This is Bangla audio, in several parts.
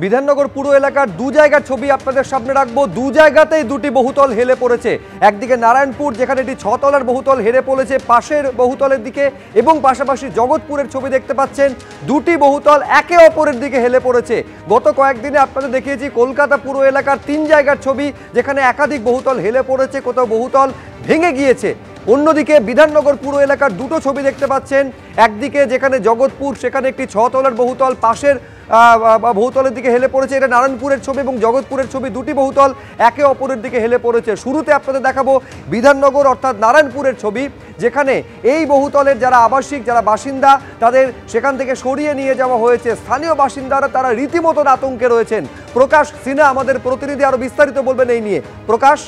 বিধাননগর পুর এলাকার দু জায়গার ছবি আপনাদের সামনে রাখবো। দু জায়গাতেই দুটি বহুতল হেলে পড়েছে। একদিকে নারায়ণপুর, যেখানে এটি 6 তলার বহুতল হেলে পড়েছে পাশের বহুতলের দিকে, এবং পাশাপাশি জগৎপুরের ছবি দেখতে পাচ্ছেন, দুটি বহুতল একে অপরের দিকে হেলে পড়েছে। গত কয়েকদিনে আপনাদের দেখিয়েছি কলকাতা পুর এলাকার 3 জায়গার ছবি, যেখানে একাধিক বহুতল হেলে পড়েছে, কোথাও বহুতল ভেঙে গিয়েছে। অন্যদিকে বিধাননগর পুর এলাকার দুটো ছবি দেখতে পাচ্ছেন। একদিকে যেখানে জগৎপুর, সেখানে একটি 6 তলার বহুতল পাশের বহুতলের দিকে হেলে পড়েছে। এটা নারায়ণপুরের ছবি এবং জগৎপুরের ছবি, দুটি বহুতল একে অপরের দিকে হেলে পড়েছে। শুরুতে আপনাদের দেখাবো বিধাননগর অর্থাৎ নারায়ণপুরের ছবি, যেখানে এই বহুতলের যারা আবাসিক, যারা বাসিন্দা, তাদের সেখান থেকে সরিয়ে নিয়ে যাওয়া হয়েছে। স্থানীয় বাসিন্দারা তারা রীতিমতো আতঙ্কে রয়েছেন। প্রকাশ সিনহা আমাদের প্রতিনিধি আরো বিস্তারিত বলবেন এই নিয়ে। প্রকাশ।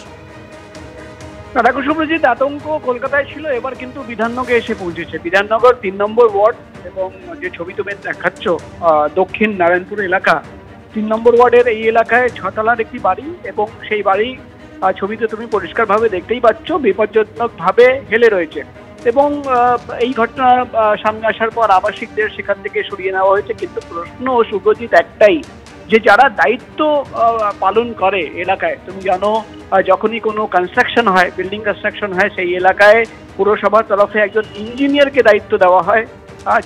দেখো শুভজিৎ, আতঙ্ক কলকাতায় ছিল, এবার কিন্তু বিধাননগরে এসে পৌঁছেছে। বিধাননগর 3 নম্বর ওয়ার্ড এবং যে ছবি তুমি দেখাচ্ছ দক্ষিণ নারায়ণপুর এলাকা, 3 নম্বর ওয়ার্ডের এই এলাকায় 6 তলার একটি বাড়ি, এবং সেই বাড়ি ছবিতে তুমি পরিষ্কারভাবে দেখতেই পাচ্ছ বিপজ্জনকভাবে হেলে রয়েছে। এবং এই ঘটনা সামনে আসার পর আবাসিকদের সেখান থেকে সরিয়ে নেওয়া হয়েছে। কিন্তু প্রশ্ন শুভজিৎ একটাই, যে যারা দায়িত্ব পালন করে এলাকায়, তুমি জানো যখনই কোনো কনস্ট্রাকশন হয়, বিল্ডিং কনস্ট্রাকশন হয়, সেই এলাকায় পুরসভার তরফে একজন ইঞ্জিনিয়ারকে দায়িত্ব দেওয়া হয়,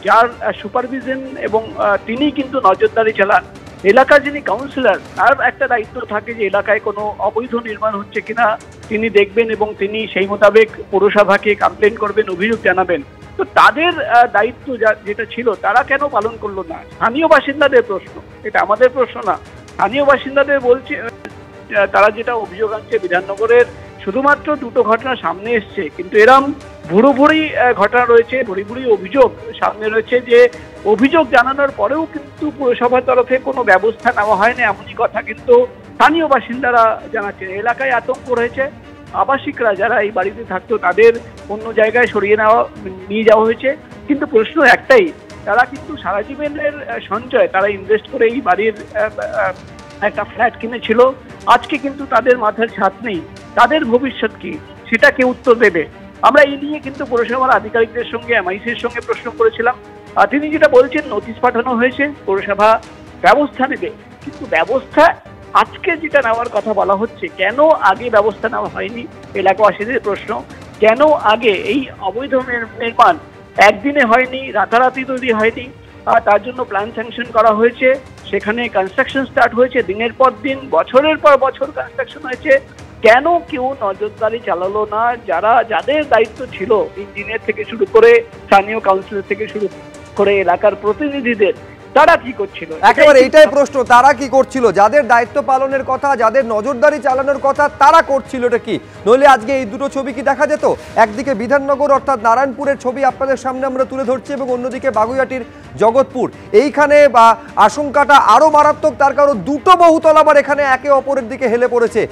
যার সুপারভিশন এবং তিনি কিন্তু নজরদারি চালান। এলাকার যিনি কাউন্সিলর, তার একটা দায়িত্ব থাকে যে এলাকায় কোনো অবৈধ নির্মাণ হচ্ছে কিনা তিনি দেখবেন, এবং তিনি সেই মোতাবেক পৌরসভাকে কমপ্লেন করবেন, অভিযোগ জানাবেন। তো তাদের দায়িত্ব যেটা ছিল তারা কেন পালন করলো না? স্থানীয় বাসিন্দাদের প্রশ্ন, এটা আমাদের প্রশ্ন না। স্থানীয় বাসিন্দাদের বলছে, তারা যেটা অভিযোগ আনছে, বিধাননগরের শুধুমাত্র দুটো ঘটনা সামনে এসছে, কিন্তু এরম ভুড়ি ঘটনা রয়েছে, ভুড়ি অভিযোগ সামনে রয়েছে, যে অভিযোগ জানানোর পরেও কিন্তু পুরসভার তরফে কোনো ব্যবস্থা নেওয়া হয়নি, এমনই কথা কিন্তু স্থানীয় বাসিন্দারা জানাচ্ছেন। এলাকায় আতঙ্ক রয়েছে। আবাসিকরা যারা এই বাড়িতে থাকতো তাদের অন্য জায়গায় সরিয়ে নিয়ে যাওয়া হয়েছে। কিন্তু প্রশ্ন একটাই, তারা কিন্তু সারা জীবনের সঞ্চয় তারা ইনভেস্ট করে এই বাড়ির একটা ফ্ল্যাট কিনেছিল। আজকে কিন্তু তাদের মাথার ছাদ নেই, তাদের ভবিষ্যৎ কি সেটা কে উত্তর দেবে? আমরা এই নিয়ে কিন্তু পৌরসভার আধিকারিকদের সঙ্গে, এমআইসির সঙ্গে প্রশ্ন করেছিলাম। তিনি যেটা বলছেন, নোটিশ পাঠানো হয়েছে, পৌরসভা ব্যবস্থা নেবে। কিন্তু ব্যবস্থা আজকে যেটা নেওয়ার কথা বলা হচ্ছে, কেন আগে ব্যবস্থা নেওয়া হয়নি? এলাকাবাসীদের প্রশ্ন, কেন আগে এই অবৈধ নির্মাণ একদিনে হয়নি, রাতারাতি তৈরি হয়নি? তার জন্য প্ল্যান স্যাংশন করা হয়েছে, সেখানে কনস্ট্রাকশন স্টার্ট হয়েছে, দিনের পর দিন, বছরের পর বছর কনস্ট্রাকশন হয়েছে। কেন কেউ নজরদারি চালালো না? যাদের দায়িত্ব ছিল, ইঞ্জিনিয়ার থেকে শুরু করে স্থানীয় কাউন্সিলর থেকে শুরু করে এলাকার প্রতিনিধিদের, তারা কি করছিল? একেবারে এইটাই প্রশ্ন, তারা কি করছিল? যাদের দায়িত্ব পালনের কথা, যাদের নজরদারি চালানোর কথা, তারা করছিলটা কি? নইলে আজকে এই দুটো ছবি কি দেখা যেত? একদিকে বিধাননগর অর্থাৎ নারায়ণপুরের ছবি আপনাদের সামনে আমরা তুলে ধরছি, এবং অন্যদিকে বাগুইআটির জগৎপুর। এইখানে আশঙ্কাটা আরো মারাত্মক, তার কারণ দুটো বহুতল আবার এখানে একে অপরের দিকে হেলে পড়েছে।